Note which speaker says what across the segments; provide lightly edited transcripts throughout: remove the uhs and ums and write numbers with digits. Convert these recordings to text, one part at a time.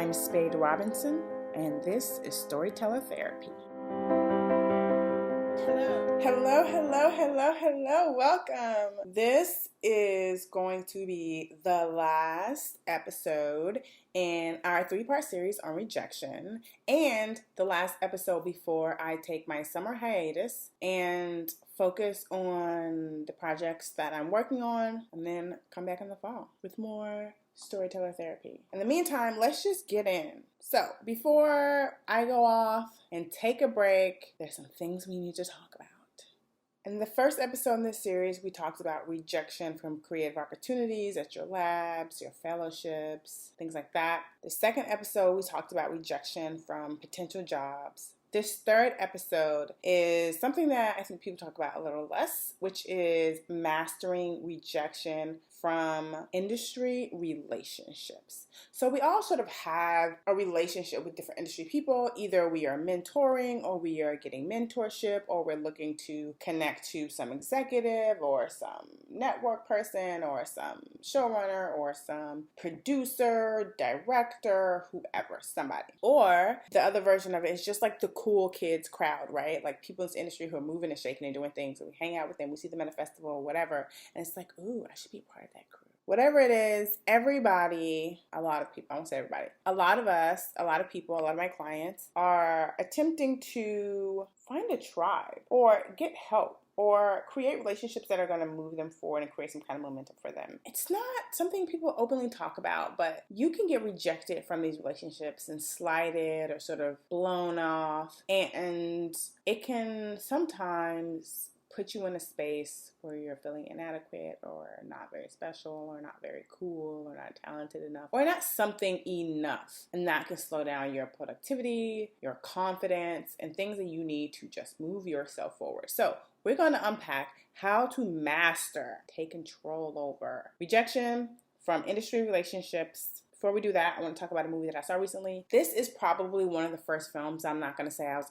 Speaker 1: I'm Spade Robinson, and this is Storyteller Therapy. Hello. Welcome. This is going to be the last episode in our 3-part series on rejection, and the last episode before I take my summer hiatus and focus on the projects that I'm working on, and then come back in the fall with more storyteller therapy. In the meantime, let's just get in. So, before I go off and take a break, there's some things we need to talk about. In the first episode in this series, we talked about rejection from creative opportunities at your labs, your fellowships, things like that. The second episode, we talked about rejection from potential jobs. This third episode is something that I think people talk about a little less, which is mastering rejection from industry relationships. So we all sort of have a relationship with different industry people. Either we are mentoring, or we are getting mentorship, or we're looking to connect to some executive or some network person or some showrunner or some producer, director, whoever, somebody. Or the other version of it is just like the cool kids crowd, right? Like people in this industry who are moving and shaking and doing things. And we hang out with them, we see them at a festival or whatever. And it's like, ooh, I should be part of that crew. Whatever it is, everybody, a lot of people, I won't say everybody, a lot of us, a lot of people, a lot of my clients are attempting to find a tribe or get help or create relationships that are going to move them forward and create some kind of momentum for them. It's not something people openly talk about, but you can get rejected from these relationships and slighted or sort of blown off, and it can sometimes put you in a space where you're feeling inadequate or not very special or not very cool or not talented enough or not something enough. And that can slow down your productivity, your confidence, and things that you need to just move yourself forward. So we're going to unpack how to master, take control over rejection from industry relationships. Before we do that, I want to talk about a movie that I saw recently. This is probably one of the first films. I'm not going to say I was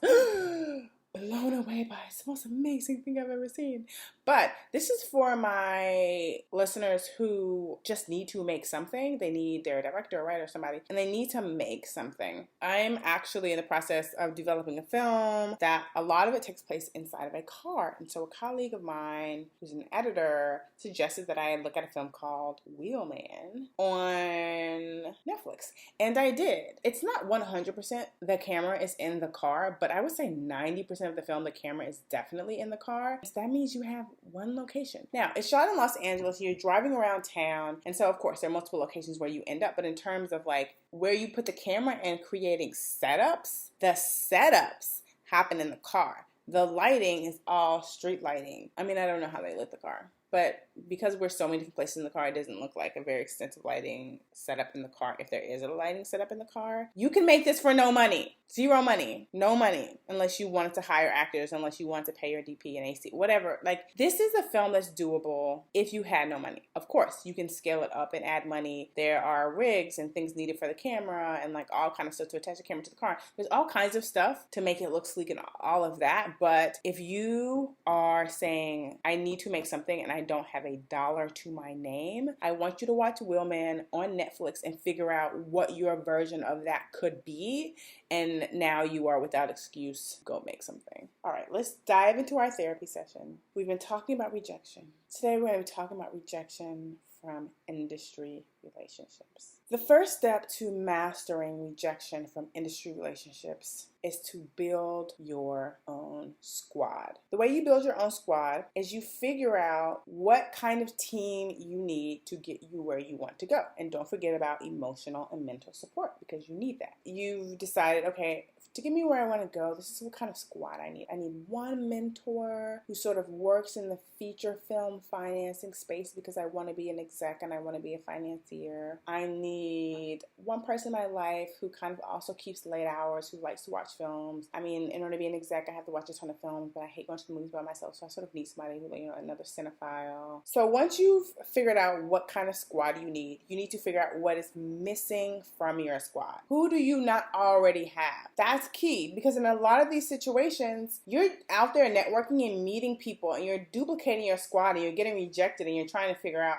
Speaker 1: blown away by it. It's the most amazing thing I've ever seen. But this is for my listeners who just need to make something. They need their director or writer or somebody, and they need to make something. I'm actually in the process of developing a film that a lot of it takes place inside of a car. And so a colleague of mine who's an editor suggested that I look at a film called Wheelman on Netflix. And I did. It's not 100% the camera is in the car, but I would say 90% of the film, the camera is definitely in the car. So that means you have one location. Now, it's shot in Los Angeles. You're driving around town. And so, of course, there are multiple locations where you end up. But in terms of like where you put the camera and creating setups, the setups happen in the car. The lighting is all street lighting. I mean, I don't know how they lit the car. But because we're so many different places in the car, it doesn't look like a very extensive lighting setup in the car. If there is a lighting setup in the car, you can make this for no money. Zero money. No money. Unless you wanted to hire actors, unless you wanted to pay your DP and AC, whatever. Like, this is a film that's doable if you had no money. Of course, you can scale it up and add money. There are rigs and things needed for the camera and like all kind of stuff to attach the camera to the car. There's all kinds of stuff to make it look sleek and all of that. But if you are saying, I need to make something and I don't have $1 to my name, I want you to watch Wheelman on Netflix and figure out what your version of that could be. And now you are without excuse. Go make something. All right, let's dive into our therapy session. We've been talking about rejection. Today we're going to be talking about rejection from industry relationships. The first step to mastering rejection from industry relationships is to build your own squad. The way you build your own squad is you figure out what kind of team you need to get you where you want to go. And don't forget about emotional and mental support, because you need that. You've decided, okay, to get me where I want to go, this is what kind of squad I need. I need one mentor who sort of works in the feature film financing space because I want to be an exec and I want to be a financier. I need one person in my life who kind of also keeps late hours, who likes to watch films. I mean, in order to be an exec, I have to watch a ton of films, but I hate going to the movies by myself, so I sort of need somebody who, another cinephile. So once you've figured out what kind of squad you need to figure out what is missing from your squad. Who do you not already have? That's key, because in a lot of these situations, you're out there networking and meeting people, and you're duplicating your squad, and you're getting rejected, and you're trying to figure out,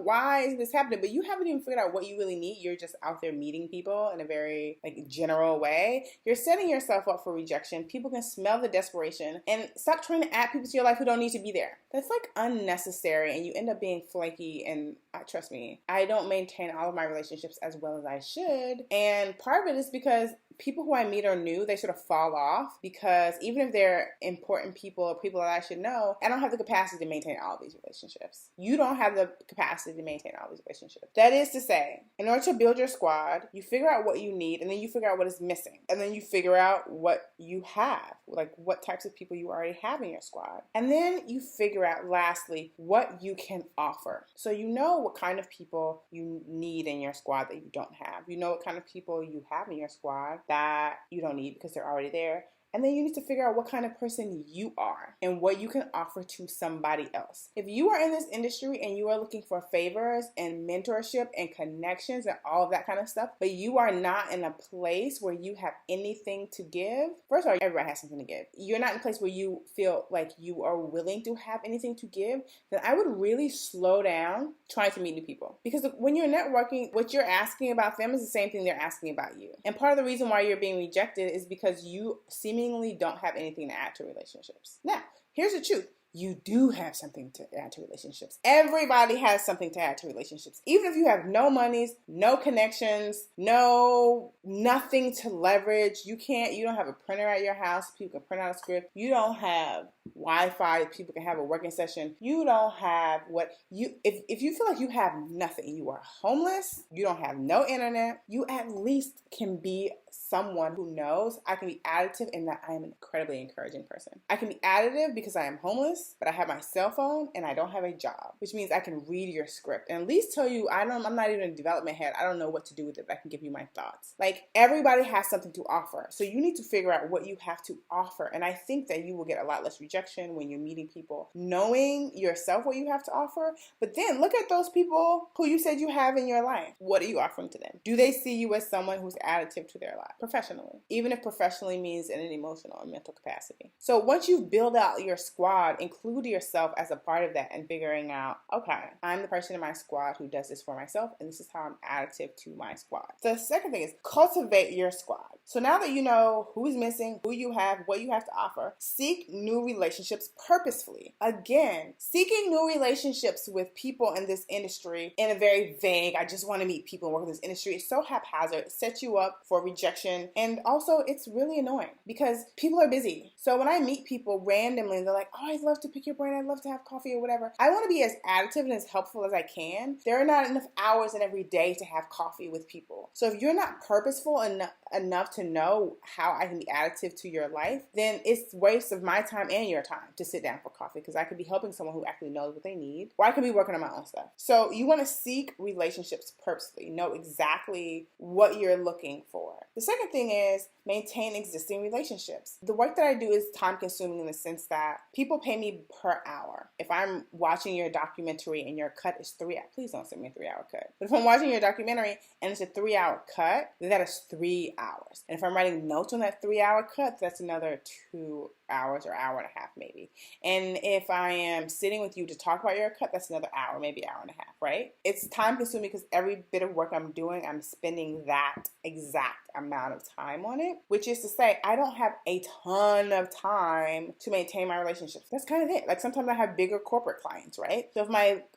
Speaker 1: why why is this happening? But you haven't even figured out what you really need. You're just out there meeting people in a very like general way. You're setting yourself up for rejection. People can smell the desperation, and stop trying to add people to your life who don't need to be there. That's like unnecessary, and you end up being flaky. And trust me, I don't maintain all of my relationships as well as I should. And part of it is because people who I meet are new, they sort of fall off because even if they're important people or people that I should know, I don't have the capacity to maintain all of these relationships. You don't have the capacity to maintain all these relationships. That is to say, in order to build your squad, you figure out what you need, and then you figure out what is missing. And then you figure out what you have, like what types of people you already have in your squad. And then you figure out, lastly, what you can offer. So you know what kind of people you need in your squad that you don't have. You know what kind of people you have in your squad that you don't need because they're already there. And then you need to figure out what kind of person you are and what you can offer to somebody else. If you are in this industry and you are looking for favors and mentorship and connections and all of that kind of stuff, but you are not in a place where you have anything to give, first of all, everybody has something to give. You're not in a place where you feel like you are willing to have anything to give, then I would really slow down trying to meet new people. Because when you're networking, what you're asking about them is the same thing they're asking about you. And part of the reason why you're being rejected is because you seemingly don't have anything to add to relationships. Now, here's the truth. You do have something to add to relationships. Everybody has something to add to relationships. Even if you have no monies, no connections, nothing to leverage. You don't have a printer at your house. People can print out a script. You don't have Wi-Fi. People can have a working session. You don't have if you feel like you have nothing, you are homeless, you don't have no internet, you at least can be someone who knows I can be additive in that I am an incredibly encouraging person. I can be additive because I am homeless, but I have my cell phone and I don't have a job, which means I can read your script and at least tell you I'm not even a development head. I don't know what to do with it, but I can give you my thoughts. Like, everybody has something to offer. So you need to figure out what you have to offer. And I think that you will get a lot less rejection when you're meeting people, knowing yourself what you have to offer. But then look at those people who you said you have in your life. What are you offering to them? Do they see you as someone who's additive to their life professionally? Even if professionally means in an emotional or mental capacity. So once you've built out your squad, include yourself as a part of that and figuring out, okay, I'm the person in my squad who does this for myself, and this is how I'm additive to my squad. The second thing is cultivate your squad. So now that you know who's missing, who you have, what you have to offer, seek new relationships purposefully. Again, seeking new relationships with people in this industry in a very vague, I just want to meet people and work in this industry, it's so haphazard. It sets you up for rejection, and also it's really annoying because people are busy. So when I meet people randomly and they're like, oh, I'd love to pick your brain, I'd love to have coffee or whatever, I want to be as additive and as helpful as I can. There are not enough hours in every day to have coffee with people. So if you're not purposeful enough to know how I can be additive to your life, then it's waste of my time and your time to sit down for coffee, because I could be helping someone who actually knows what they need, or I could be working on my own stuff. So you want to seek relationships purposely, know exactly what you're looking for. The second thing is maintain existing relationships. The work that I do is time consuming in the sense that people pay me per hour. If I'm watching your documentary and your cut is 3 hours, please don't send me a 3-hour cut. But if I'm watching your documentary and it's a 3-hour cut, then that is 3 hours. And if I'm writing notes on that 3-hour cut, that's another 2 hours or hour and a half maybe. And if I am sitting with you to talk about your cut, that's another hour, maybe hour and a half, right? It's time consuming because every bit of work I'm doing, I'm spending that exact amount of time on it, which is to say I don't have a ton of time to maintain my relationships. That's kind of it. Like, sometimes I have bigger corporate clients, right? So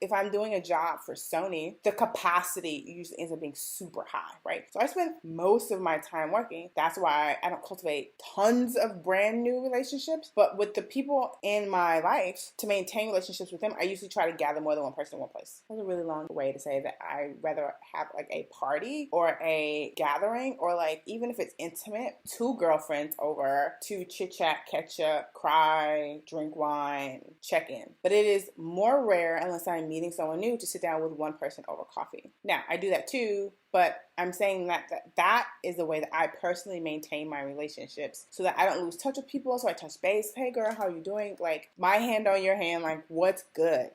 Speaker 1: if I'm doing a job for Sony, the capacity usually ends up being super high, right? So I spend most of my time working. That's why I don't cultivate tons of brand new relationships, but with the people in my life, to maintain relationships with them, I usually try to gather more than one person in one place. That's a really long way to say that I rather have like a party or a gathering, or like, even if it's intimate, 2 girlfriends over to chit chat, catch up, cry, drink wine, check in. But it is more rare, unless I'm meeting someone new, to sit down with one person over coffee. Now, I do that too, But I'm saying that is the way that I personally maintain my relationships so that I don't lose touch with people. So I touch base. Hey girl, how are you doing? Like, my hand on your hand, like, what's good?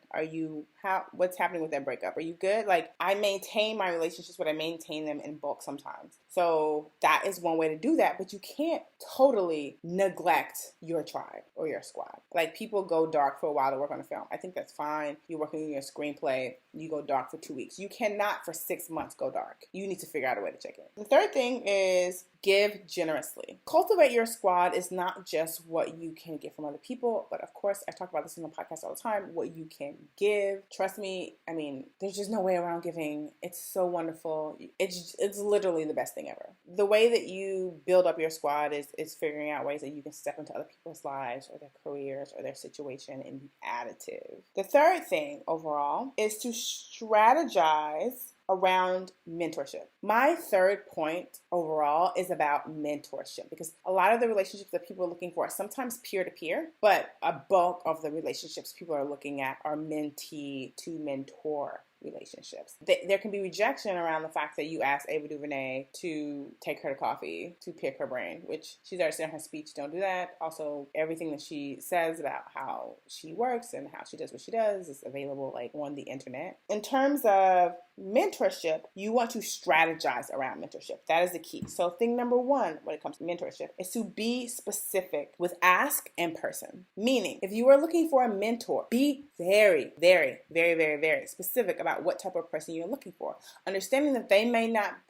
Speaker 1: What's happening with that breakup? Are you good? Like, I maintain my relationships, but I maintain them in bulk sometimes. So that is one way to do that, but you can't totally neglect your tribe or your squad. Like, people go dark for a while to work on a film. I think that's fine. You're working on your screenplay, you go dark for 2 weeks. You cannot for 6 months go dark. You need to figure out a way to check it. The third thing is give generously. Cultivate your squad is not just what you can get from other people, but of course, I talk about this in the podcast all the time, what you can give. Trust me, I mean, there's just no way around giving. It's so wonderful. It's literally the best thing ever. The way that you build up your squad is figuring out ways that you can step into other people's lives or their careers or their situation and be additive. The third thing overall is to strategize around mentorship. My third point overall is about mentorship, because a lot of the relationships that people are looking for are sometimes peer-to-peer, but a bulk of the relationships people are looking at are mentee to mentor relationships. There can be rejection around the fact that you ask Ava DuVernay to take her to coffee, to pick her brain, which she's already said in her speech, don't do that. Also, everything that she says about how she works and how she does what she does is available like on the internet. In terms of mentorship, you want to strategize around mentorship. That is the key. So thing number one when it comes to mentorship is to be specific with ask and person. Meaning, if you are looking for a mentor, be very, very, very, very, very specific about what type of person you're looking for. Understanding that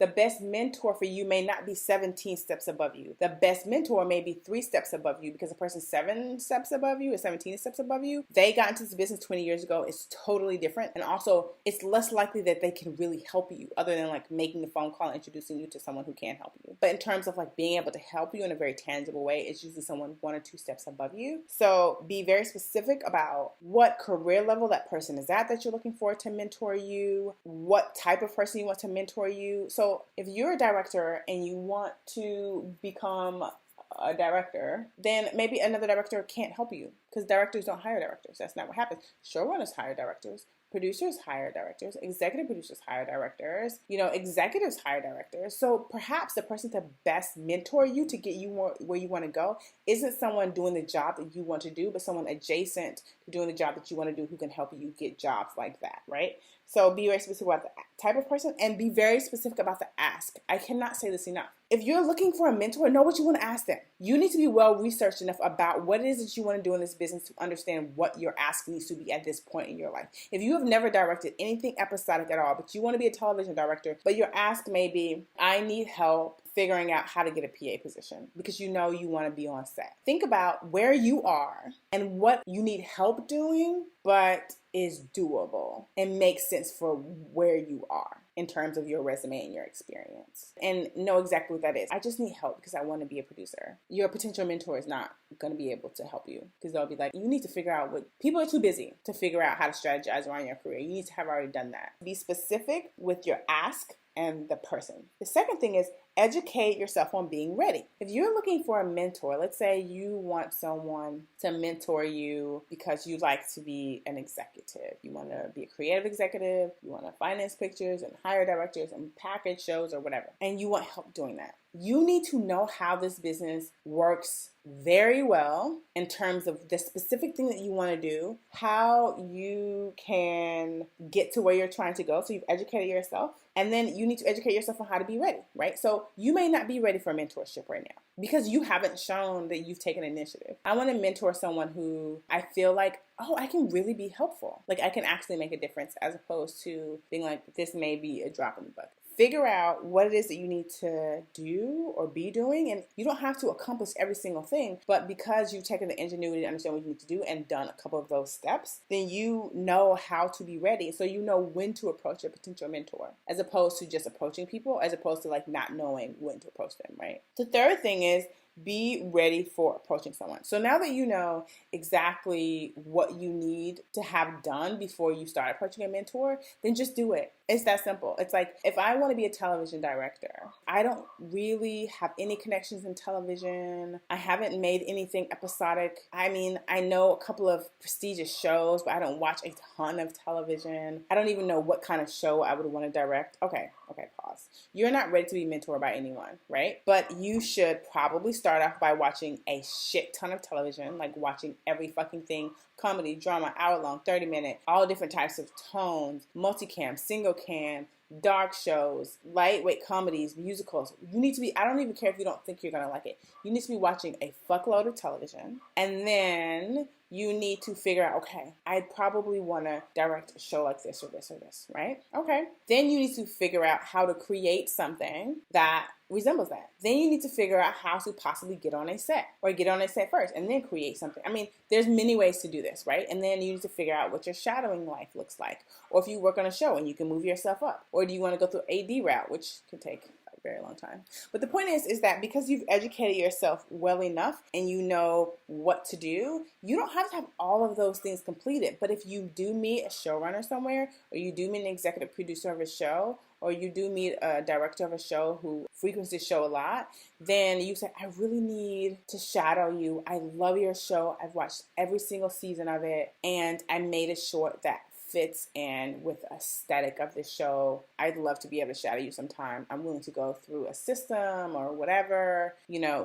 Speaker 1: the best mentor for you may not be 17 steps above you. The best mentor may be 3 steps above you, because the person 7 steps above you or 17 steps above you, they got into this business 20 years ago. It's totally different. And also, it's less likely that they can really help you other than like making the phone call and introducing you to someone who can help you. But in terms of like being able to help you in a very tangible way, it's usually someone 1 or 2 steps above you. So be very specific about what career level that person is at that you're looking for to mentor you, what type of person you want to mentor you. So if you're a director and you want to become a director, then maybe another director can't help you, because directors don't hire directors. That's not what happens. Showrunners hire directors. Producers hire directors, executive producers hire directors, executives hire directors. So perhaps the person to best mentor you to get you where you want to go isn't someone doing the job that you want to do, but someone adjacent to doing the job that you want to do who can help you get jobs like that, right? So be very specific about the type of person and be very specific about the ask. I cannot say this enough. If you're looking for a mentor, know what you want to ask them. You need to be well researched enough about what it is that you want to do in this business to understand what your ask needs to be at this point in your life. If you have never directed anything episodic at all, but you want to be a television director, but your ask may be, I need help figuring out how to get a PA position because you want to be on set. Think about where you are and what you need help doing, but is doable and makes sense for where you are in terms of your resume and your experience, and know exactly what that is. I just need help because I want to be a producer. Your potential mentor is not going to be able to help you, because they'll be like, you need to figure out what people are too busy to figure out how to strategize around your career. You need to have already done that. Be specific with your ask and the person. The second thing is educate yourself on being ready. If you're looking for a mentor, let's say you want someone to mentor you because you like to be an executive. You want to be a creative executive. You want to finance pictures and hire directors and package shows or whatever. And you want help doing that. You need to know how this business works very well in terms of the specific thing that you want to do, how you can get to where you're trying to go. So you've educated yourself, and then you need to educate yourself on how to be ready, right? So you may not be ready for mentorship right now because you haven't shown that you've taken initiative. I want to mentor someone who I feel like, oh, I can really be helpful. Like I can actually make a difference, as opposed to being like, this may be a drop in the bucket. Figure out what it is that you need to do or be doing. And you don't have to accomplish every single thing, but because you've taken the ingenuity to understand what you need to do and done a couple of those steps, then you know how to be ready. So you know when to approach a potential mentor, as opposed to just approaching people, as opposed to like not knowing when to approach them, right? The third thing is be ready for approaching someone. So now that you know exactly what you need to have done before you start approaching a mentor, then just do it. It's that simple. It's like, if I want to be a television director, I don't really have any connections in television. I haven't made anything episodic. I mean, I know a couple of prestigious shows, but I don't watch a ton of television. I don't even know what kind of show I would want to direct. Okay, pause. pause. You're not ready to be mentored by anyone, right? But you should probably start off by watching a shit ton of television, like watching every fucking thing, comedy, drama, hour long, 30-minute, all different types of tones, multicam, single cam, dark shows, lightweight comedies, musicals. You need to be, I don't even care if you don't think you're going to like it. You need to be watching a fuckload of television. And then you need to figure out, okay, I'd probably want to direct a show like this or this or this, right? Okay. Then you need to figure out how to create something that resembles that. Then you need to figure out how to possibly get on a set, or get on a set first and then create something. I mean, there's many ways to do this, right? And then you need to figure out what your shadowing life looks like, or if you work on a show and you can move yourself up, or do you want to go through AD route, which can take a very long time. But the point is that because you've educated yourself well enough and you know what to do, you don't have to have all of those things completed. But if you do meet a showrunner somewhere, or you do meet an executive producer of a show, or you do meet a director of a show who frequents this show a lot, then you say, I really need to shadow you. I love your show. I've watched every single season of it, and I made a short that fits in with the aesthetic of the show. I'd love to be able to shadow you sometime. I'm willing to go through a system or whatever,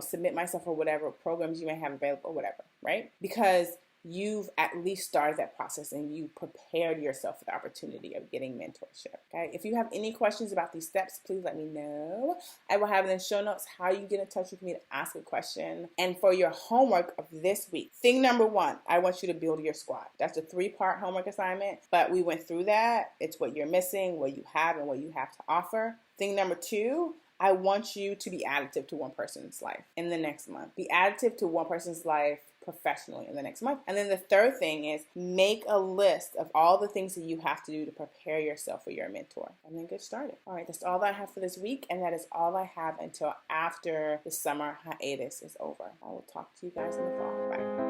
Speaker 1: submit myself for whatever programs you may have available or whatever, right? Because you've at least started that process and you prepared yourself for the opportunity of getting mentorship, okay? If you have any questions about these steps, please let me know. I will have in the show notes how you get in touch with me to ask a question. And for your homework of this week, thing number 1, I want you to build your squad. That's a 3-part homework assignment, but we went through that. It's what you're missing, what you have, and what you have to offer. Thing number 2, I want you to be additive to one person's life in the next month. Be additive to one person's life professionally in the next month. And then the third thing is make a list of all the things that you have to do to prepare yourself for your mentor, and then get started. All right, that's all that I have for this week, and that is all I have until after the summer hiatus is over. I will talk to you guys in the fall. Bye.